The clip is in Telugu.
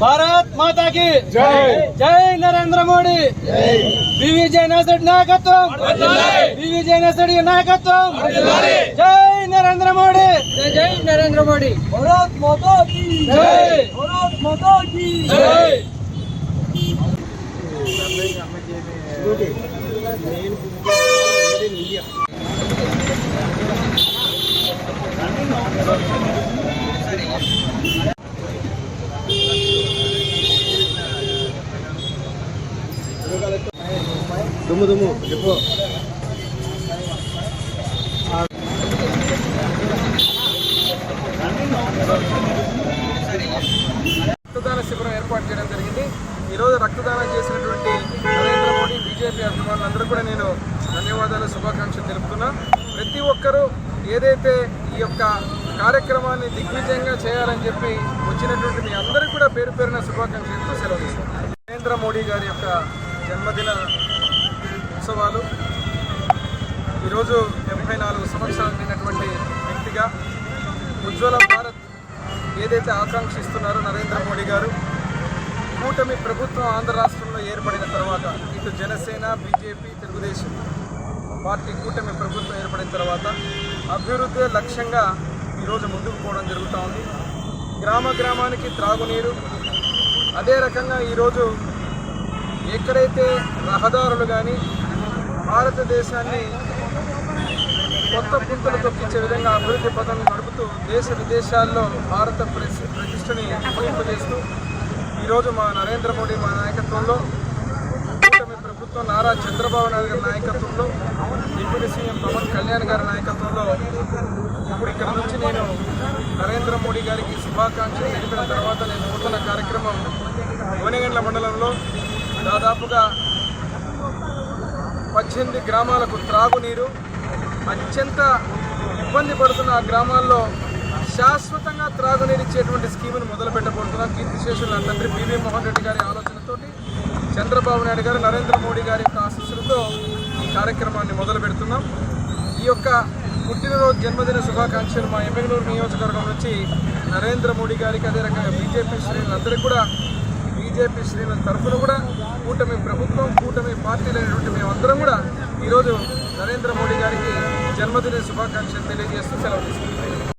भारत माता की जय। जय नरेंद्र मोदी। बीवी जयनाथ नायकत्व, बीवी जयनाथ नायकत्व। जय नरेंद्र मोदी। जय नरेंद्र मोदी। भारत माता की जय। भारत माता की जय। దుమ్ము దుమ్ము చెప్పు. రక్తదాన శిబిరం ఏర్పాటు చేయడం జరిగింది. ఈరోజు రక్తదానం చేసినటువంటి నరేంద్ర మోడీ బీజేపీ అభిమానులందరూ కూడా నేను ధన్యవాదాలు, శుభాకాంక్షలు తెలుపుతున్నా. ప్రతి ఒక్కరూ ఏదైతే ఈ యొక్క కార్యక్రమాన్ని దిగ్విజయంగా చేయాలని చెప్పి వచ్చినటువంటి మీ అందరికీ కూడా పేరు పేరున శుభాకాంక్షలతో సెలవు తీసుకుంటున్నాను. నరేంద్ర మోడీ గారి యొక్క జన్మదిన ఉత్సవాలు ఈరోజు 74 సంవత్సరాలు నిన్నటువంటి వ్యక్తిగా ఉజ్వల భారత్ ఏదైతే ఆకాంక్షిస్తున్నారో నరేంద్ర మోడీ గారు, కూటమి ప్రభుత్వం ఆంధ్ర రాష్ట్రంలో ఏర్పడిన తర్వాత ఇటు జనసేన, బీజేపీ, తెలుగుదేశం పార్టీ కూటమి ప్రభుత్వం ఏర్పడిన తర్వాత అభివృద్ధి లక్ష్యంగా ఈరోజు ముందుకు పోవడం జరుగుతూ ఉంది. గ్రామ గ్రామానికి త్రాగునీరు, అదే రకంగా ఈరోజు ఎక్కడైతే రహదారులు కానీ భారతదేశాన్ని కొత్త పుంతలు తొక్కించే విధంగా అభివృద్ధి పథకం నడుపుతూ దేశ విదేశాల్లో భారత ప్రతిష్టని చేస్తూ ఈరోజు మా నరేంద్ర మోడీ మా నాయకత్వంలో, కూటమి ప్రభుత్వం నారా చంద్రబాబు నాయుడు గారి నాయకత్వంలో, డిప్యూటీ సీఎం పవన్ కళ్యాణ్ గారి నాయకత్వంలో ఇప్పుడు ఇక్కడ నుంచి నేను నరేంద్ర మోడీ గారికి శుభాకాంక్షలు తెలిపిన తర్వాత నేను నూతన కార్యక్రమం గోనెగండ్ల మండలంలో దాదాపుగా 18 గ్రామాలకు త్రాగునీరు, అత్యంత ఇబ్బంది పడుతున్న ఆ గ్రామాల్లో శాశ్వతంగా త్రాగునీరు ఇచ్చేటువంటి స్కీమును మొదలు పెట్టబోతున్నాం. కీర్తిశేషులు నా తండ్రి పివి మోహన్ రెడ్డి గారి ఆలోచనతోటి, చంద్రబాబు నాయుడు గారు, నరేంద్ర మోడీ గారి యొక్క ఆశీస్సులతో ఈ కార్యక్రమాన్ని మొదలు పెడుతున్నాం. ఈ యొక్క పుట్టినరోజు జన్మదిన శుభాకాంక్షలు మా ఎమ్మెగనూరు నియోజకవర్గం నుంచి నరేంద్ర మోడీ గారికి, అదే రకంగా బీజేపీ శ్రేణులందరికీ కూడా, బీజేపీ శ్రేణుల తరఫున కూడా కూటమి ప్రభుత్వం, కూటమి పార్టీలు అయినటువంటి మేమందరం కూడా ఈరోజు నరేంద్ర మోడీ గారికి జన్మదిన శుభాకాంక్షలు తెలియజేస్తూ సెలవు తీసుకుంటున్నాం.